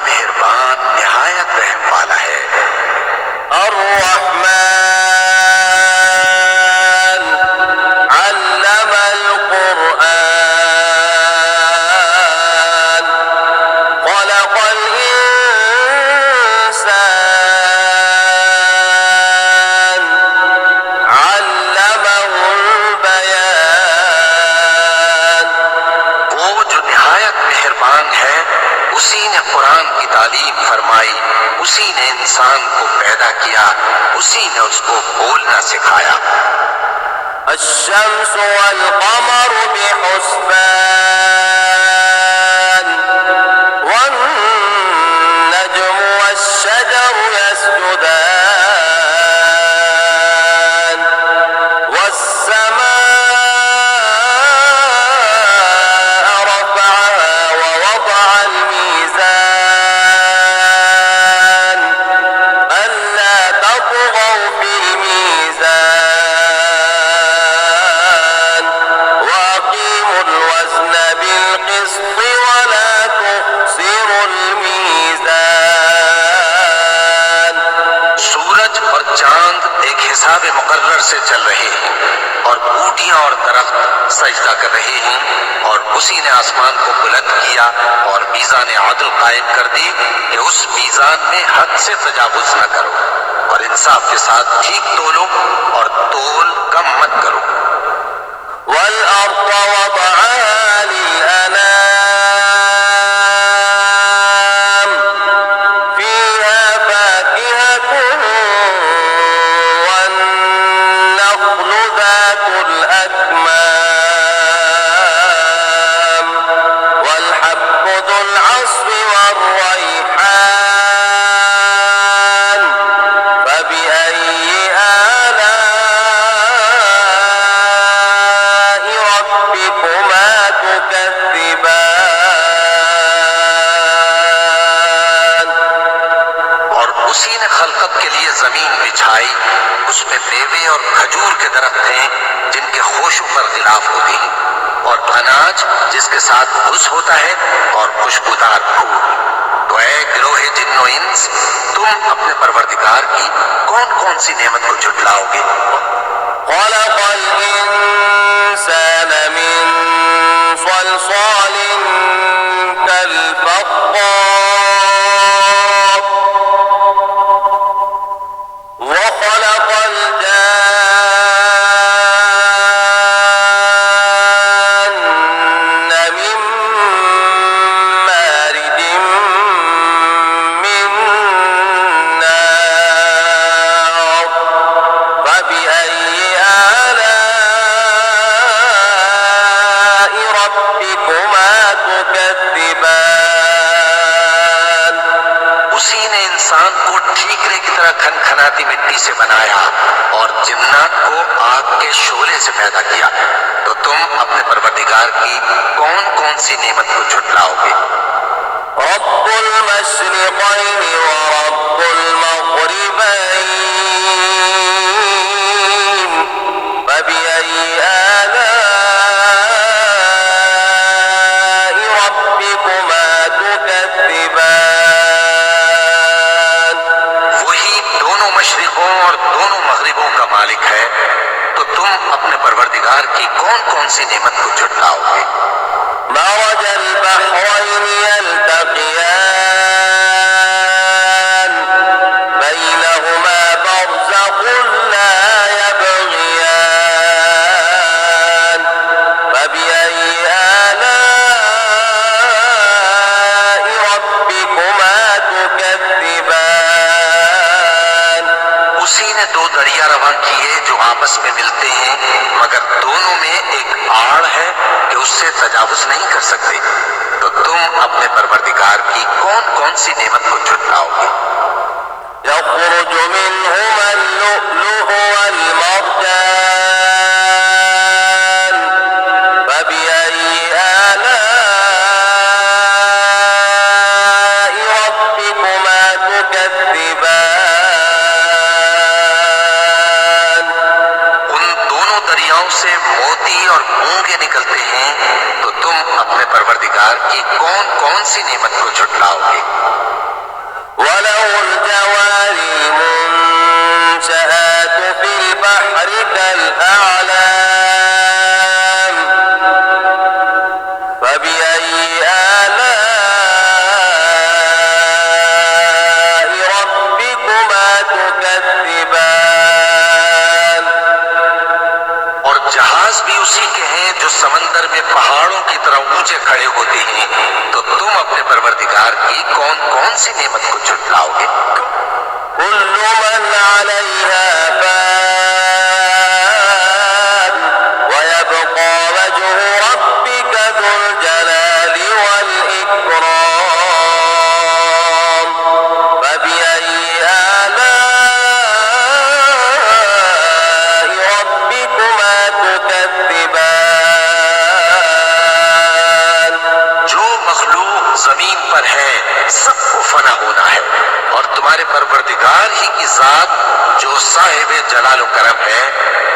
मेहरबान निहायत रहम वाला है। अर्रहमान अल्लमल कुरआन खलक़ल इंसान अल्लमहुल बयान। वो जो निहायत मेहरबान है, उसी ने कुरान की तालीम फरमाई, उसी ने इंसान को पैदा किया, उसी ने उसको बोलना सिखाया। अश्शम्स वल क़मर बिहुस्बान वन नज्मु वश्शजरु यस्जुदान वस्समाअ रफ़अहा ववضعल मीज़ान अल्ला तत्ग़ौ फ़िल मीज़ान वअक़ीमुल वज़न बिलक़िस्ति वला तुख़सिरुल मीज़ान। सूरज और चांद एक हिसाब मुकर्रर से चल रहे हैं और बूटियां और दरख्त सजदा कर रहे हैं, और उसी ने आसमान को बुलंद किया और मीज़ान आदल कायम कर दी कि उस मीज़ान में हद से तजावुज न करो और इंसाफ के साथ ठीक तोलो और तोल कम मत करो। वल अर्द वदअहा लिल अनाम फीहा फाकिहतुन वन नख्लु ذातुल अकमाम वल हब्बु ذुल अस्फ़ि वर्रैहान फबिअय्यि आलाइ रब्बिकुमा तुकज़्ज़िबान। और उसी ने खलकत के लिए जमीन बिछाई, उसमें मेवे और खजूर के दरख्त हैं जिनके खोशों पर गिलाफ होते हैं, और अनाज जिसके साथ घुस होता है, और खुशबूदार फूल। तो ऐ गिरोहे जिन्नो इंस, तुम अपने परवरदिगार की कौन कौन सी नेमत को झुटलाओगे? खलक़ल इंसान मिन सलसालिन कल फ़ख़्ख़ार वखलक़ल जान्न मिन मारिजिन मिन नार फबिअय्यि आलाइ रब्बिकुमा तुकज़्ज़िबान। उसी ने इंसान को ठीकरे की तरह खनखनाती मिट्टी से बनाया और जिन्नात को आग के शोले से पैदा किया। तो तुम अपने परवरदिगार की कौन कौन सी नेमत को झुटलाओगे? रब्बुल मशरिक़ैनि व रब्बुल मग़रिबैन फबिअय्यि आलाइ रब्बिकुमा तुकज़्ज़िबान। वही दोनों मशरिकों और दोनों मगरिबों का मालिक है, तो तुम अपने परवरदिगार की कौन कौन सी नेमत को झुटलाओगे? मरजल बहरैनि यल्तक़ियान बैनहुमा बरज़ख़ुन ला यबग़ियान फबिअय्यि आलाइ रब्बिकुमा तुकज़्ज़िबान। उसी ने दो दरिया रवां किए जो आपस में मिलते हैं, मगर दोनों में एक आड़ है कि उससे तजावुज नहीं कर सकते। तो तुम अपने परवरदिगार की कौन कौन सी नेमत को झुटलाओगे? यख़रुजु मिनहुमा अल-लुअ्लुअु वल-मरजान फबिअय्यि आलाइ रब्बिकुमा तुकज़्ज़िबान। उन दोनों दरियाओं से मोती और मूंगे निकलते हैं, तो तुम अपने परवरदिगार की कौन कौन सी नेमत को झुटलाओगे? ऊंचे खड़े होते हैं, तो तुम अपने परवरदिगार की कौन कौन सी नेमत को झुटलाओगे? कुल्लु मन अलैहा फान व यबक़ा वजहु रब्बिका ज़ुल जलाली वल इकराम फबिअय्यि आलाइ रब्बिकुमा तुकज़्ज़िबान। जो मखलूक जमीन पर है सबको फना होना है, और तुम्हारे परवरदिगार ही की जात जो साहिब जलाल करम है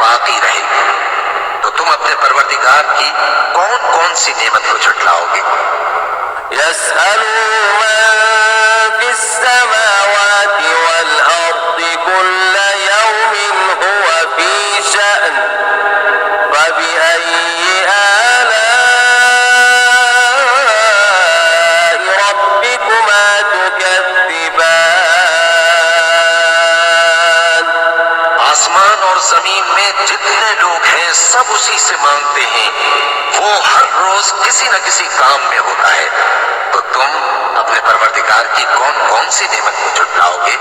बाकी रहेगी। तो तुम अपने परवरदिगार की कौन कौन सी नेमत को झुटलाओगे? यसअलु मन फिस्समावाति वल अर्दि कुल्ल यौमिन हुवा फी शअन फबिअय्यि आलाइ रब्बिकुमा तुकज़्ज़िबान। आसमान और जमीन में जितने लोग हैं सब उसी से मांगते हैं, वो हर रोज किसी न किसी काम में होता है। तो तुम अपने परवरदिगार की कौन कौन सी नेमत को झुटलाओगे?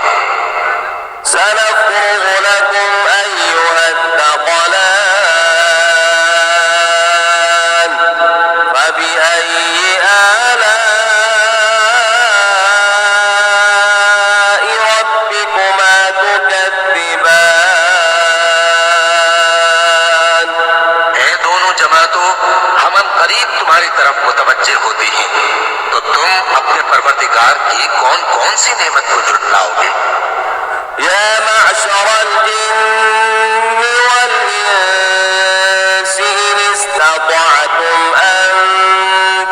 सनफ़्रुग़ु लकुम अय्युहत्थक़लान फबिअय्यि आलाइ रब्बिकुमा तुकज़्ज़िबान। ऐ दोनों जमातों, हम करीब तुम्हारी तरफ मुतवज्जे होते हैं, तो तुम अपने परवरदिगार की कौन कौन सी नेमत को झुटलाओगे? या मअशरल जिन्नि वल इंसि इन इस्ततअतुम अन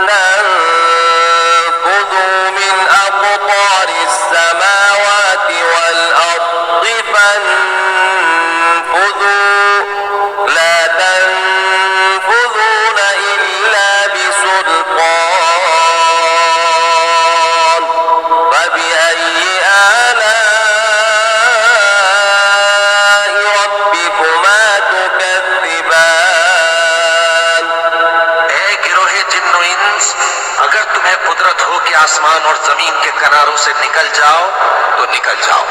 तनफुज़ू मिन अक़तारिस समावाति वल अर्दि फन्फुज़ू ला तनफुज़ून इल्ला बिसुल्तान फबिअय्यि आलाइ रब्बिकुमा तुकज़्ज़िबान। ऐ गिरोहे जिन्न और इंस, अगर तुम्हें कुदरत हो कि आसमान और जमीन के किनारों से निकल जाओ तो निकल जाओ,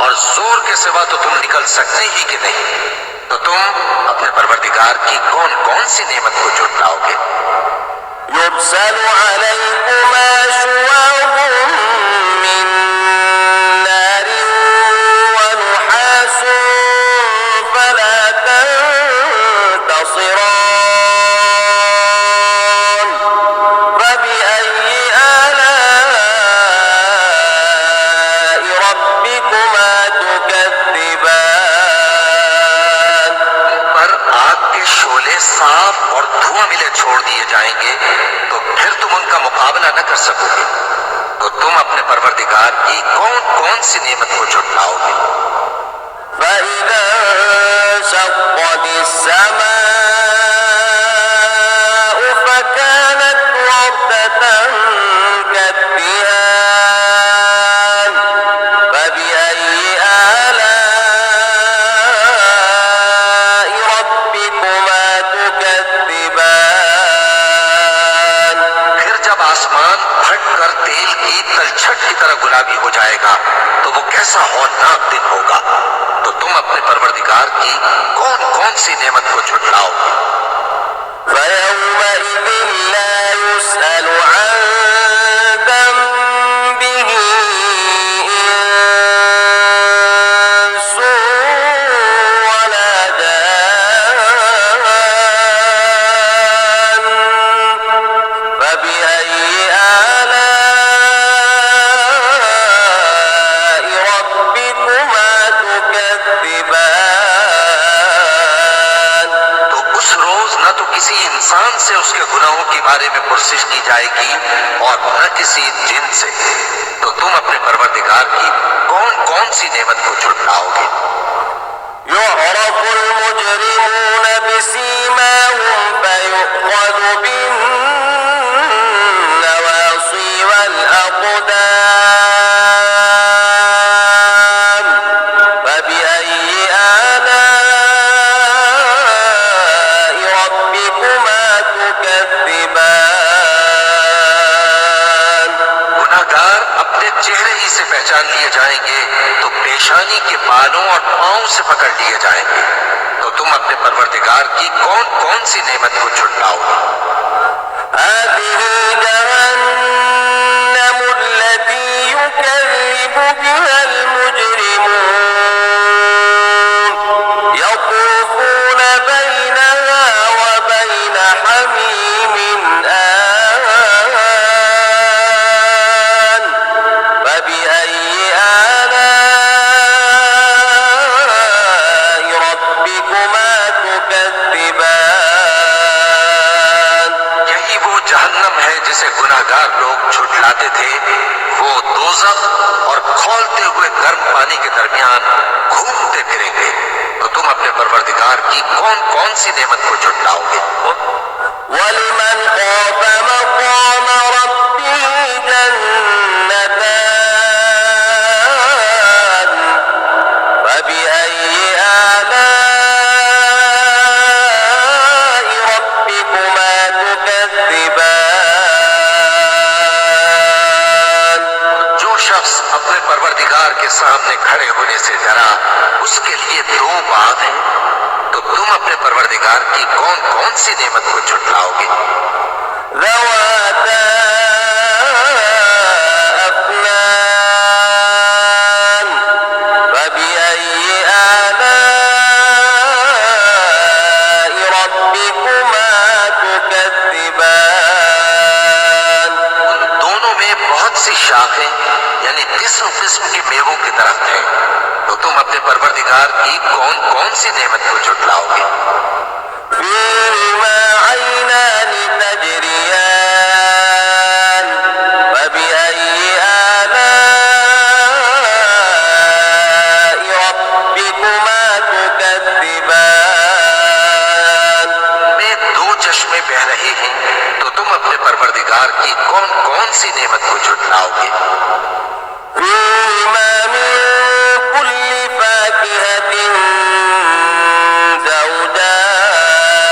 और जोर के सिवा तो तुम निकल सकते ही कि नहीं। तो तुम अपने परवरदिगार की कौन कौन सी नेमत को झुटलाओगे? युरसलु अलैकुमा शुवाज़ुम मिन नारिन व नुहासुन फला तंतसिरान फबिअय्यि आलाइ रब्बिकुमा तुकज़्ज़िबान। पर आग के शोले साफ और धुआं मिले छोड़ दिए जाएंगे, तो फिर तुम उनका मुकाबला न कर सकोगे। तो तुम अपने परवरदिगार की कौन कौन सी नेमत को झुटलाओगे? فإذا انشقت السماء فكانت وردة كالدهان فبأي آلاء ربكما تكذبان। फिर जब आसमान फट कर तेल की तलछट की तरह गुलाबी हो जाएगा, तो वो कैसा हौलनाक दिन होगा। तो तुम अपने परवरदिगार की कौन कौन सी नेमत को झुटलाओगे? فيومئذ لا يسأل عن ذنبه إنس ولا جان فبأي آلاء ربكما تكذبان। तो उस रोज न तो किसी इंसान से उसके गुनाहों के बारे में पुरसिश की जाएगी और न किसी जिन से। तो तुम अपने परवरदिगार की कौन कौन सी नेमत को झुटलाओगे? يعرف المجرمون بسيماهم فيؤخذ بالنواصي والأقدام فبأي آلاء ربكما تكذبان। चेहरे ही से पहचान लिए जाएंगे तो पेशानी के बालों और पांव से पकड़ लिए जाएंगे। तो तुम अपने परवरदिगार की कौन कौन सी नेमत को झुटलाओगे? जिसे गुनाहगार लोग झुठलाते थे, वो दोज़ख और खौलते हुए गर्म पानी के दरमियान घूमते फिरेंगे। तो तुम अपने परवरदिगार की कौन कौन सी नेमत को झुठलाओगे? वलिमन ख़ाफ़ मक़ाम रब्बिही जन्नतान फबिअय्यि आलाइ रब्बिकुमा तुकज़्ज़िबान। जो शख्स अपने परवरदिगार के सामने खड़े होने से डरा, उसके लिए दो बात हैं। तो तुम अपने परवरदिगार की कौन कौन सी नेमत को झुठलाओगे? ज़वाता अफ़नान फबिअय्यि आलाइ रब्बिकुमा तुकज़्ज़िबान। उन दोनों में बहुत सी शाखें यानी किस्म किस्म के मेवों के दरख्त हैं। तो तुम अपने परवरदिगार की कौन कौन सी नेमत को झुठलाओगे? फ़ीहिमा ऐनान तजरियान फबिअय्यि आलाइ रब्बिकुमा तुकज़्ज़िबान। में दो चश्मे बह रहे हैं। तो तुम अपने परवरदिगार की कौन कौन सी नेमत को झुठलाओगे? फ़ीहिमा मिन कुल्लि फ़ाकिहतिन ज़ौजान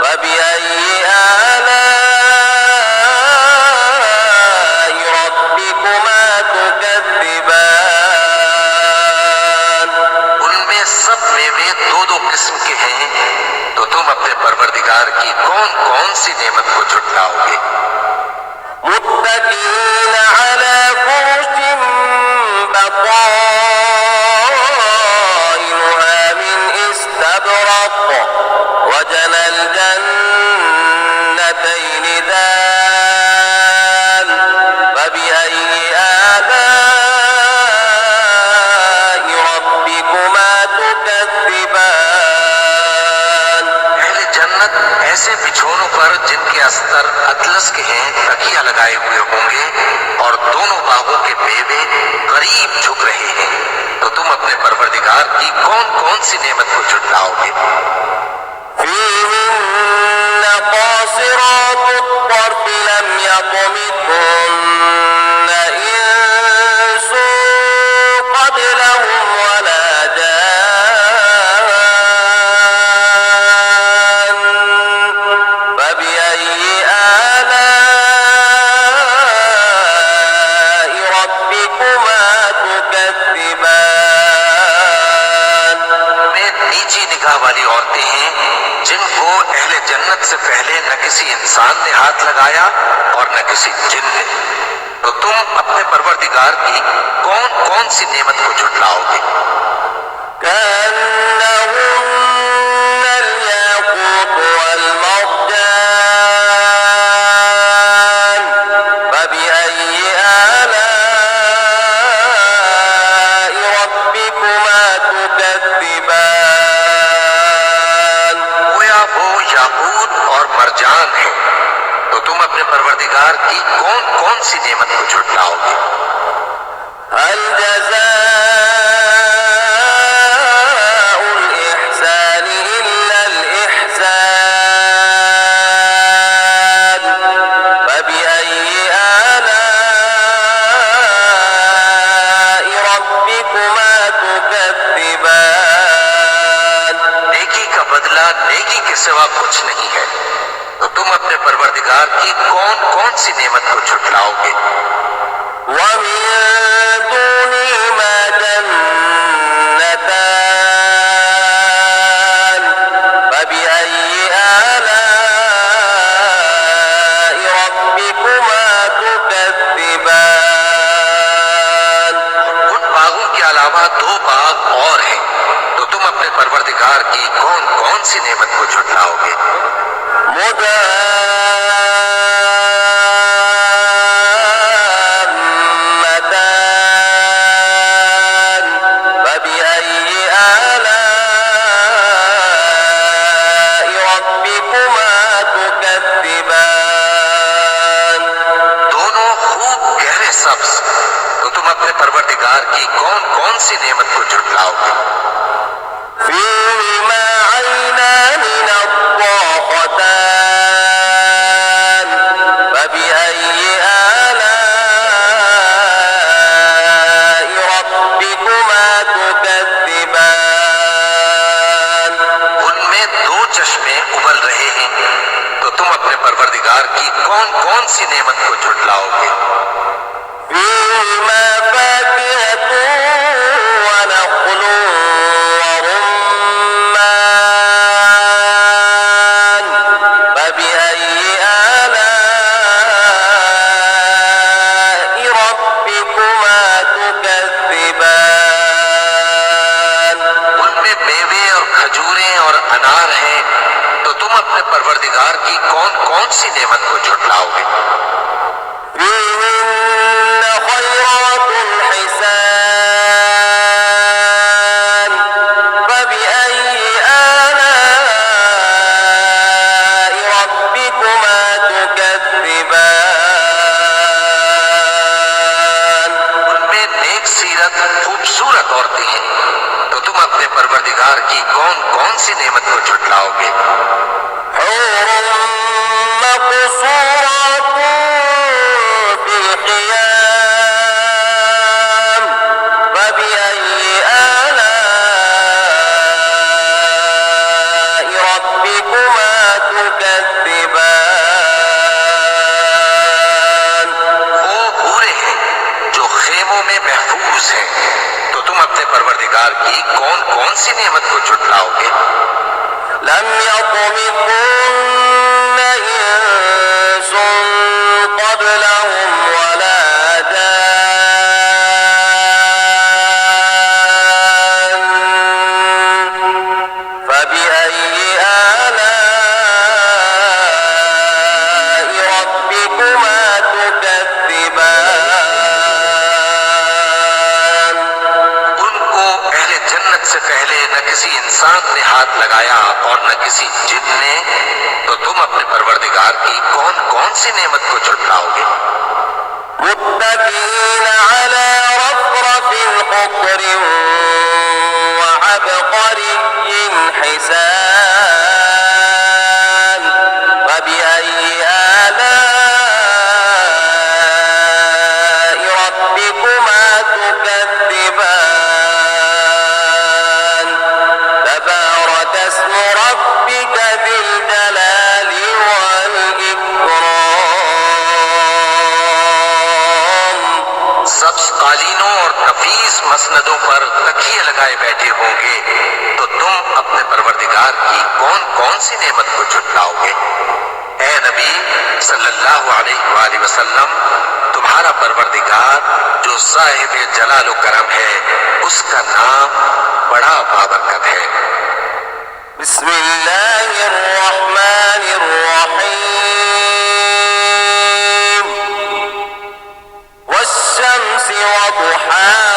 फबिअय्यि आलाइ रब्बिकुमा तुकज़्ज़िबान। उनमें सब मेवे दो दो किस्म के हैं। तो तुम अपने परवरदिगार की कौन कौन सी नेमत को झुठलाओगे? मुत्तकीन अला फुरुशिन बताइनुहा मिन इस्तबरक़ वजनल जन्नतैनि दान फबिअय्यि आलाइ रब्बिकुमा तुकज़्ज़िबान। अहले जन्नत ऐसे बिछोनों पर जिनके अस्तर अतलस के हैं तकिया लगाए हुए होंगे और दोनों बागों के मेवे करीब झुक रहे हैं। तो तुम अपने परवरदिगार की कौन कौन सी नेमत को झुठलाओगे? فيهن قاصرات الطرف لم يطمثهن إنس قبلهم ولا جان فبأي آلاء ربكما تكذبان। में नीची निगाह वाली औरतें हैं जिनको अहले जन्नत से पहले न किसी इंसान ने हाथ लगाया और न किसी जिन ने। तो तुम अपने परवरदिगार की कौन कौन सी नेमत को झुठलाओगे? كأنهن الياقوت والمرجان فبأي آلاء ربكما تكذبان। गोया वो याकूत और मरजान है। तो तुम अपने परवरदिगार की कौन कौन सी नेमत को झुठलाओगे? هل جزاء الإحسان إلا الإحسان فبأي آلاء ربكما تكذبان। नेकी का बदला नेकी के सिवा कुछ नहीं है। तो तुम अपने परवरदिगार की कौन कौन सी नेमत को झुठलाओगे? कौन सी नेमत को झुठलाओगे? मुदम्मतान फबिअय्यि आलाइ रब्बिकुमा तुकद्दिबान। दोनों खूब गहरे सब्ज, तो तुम अपने परवरदिगार की कौन कौन सी नेमत को झुठलाओगे? فيهما عينان نضاختان فبأي آلاء ربكما تكذبان। उनमें दो चश्मे उबल रहे हैं, तो तुम अपने परवरदिगार की कौन कौन सी नेमत को झुठलाओगे? فيهما فاكهة ونخل ورمان فبأي آلاء ربكما تكذبان। उनमें मेवे और खजूरें और अनार हैं, तो तुम अपने परवरदिगार की कौन कौन सी नेमत को झुठलाओगे? فيهن خيرات حسان فبأي آلاء ربكما تكذبان। उनमें नेक सीरत खूबसूरत औरतें हैं, तो तुम अपने परवरदिगार की कौन कौन सी नेमत को झुठलाओगे? حور مقصورات في الخيام فبأي آلاء ربكما تكذبان। वो हूरें हैं जो खेमों में महफूज हैं, तो तुम अपने परवरदिगार की कौन कौन सी नेमत को झुठलाओगे? لم يطمثهن إنس قبلهم ولا جان فبأي آلاء ربكما تكذبان। उनको अहले जन्नत से पहले न किसी इंसान ने हाथ लगाया और न किसी जिन ने, तो तुम अपने परवरदिगार की कौन कौन सी नेमत को झुठलाओगे? متكئين على رفرف خضر وعبقري حسان فبأي آلاء ربكما تكذبان؟ تبارك اسم ربك ذي الجلال والإكرام। सब्ज कालीनों और नफीस मसनदों पर तकिए लगाए बैठे होंगे, तो तुम अपने परवरदिगार की कौन कौन सी नेमत को झुठलाओगे? ए नबी सल्लल्लाहु अलैहि वसल्लम, तुम्हारा परवरदिगार जो साहिब जलाल व करम है, उसका नाम बड़ा बाबरकत है। बिस्मिल्लाहिर्रहमानिर्रहीम। वश्शम्सि वदुहाहा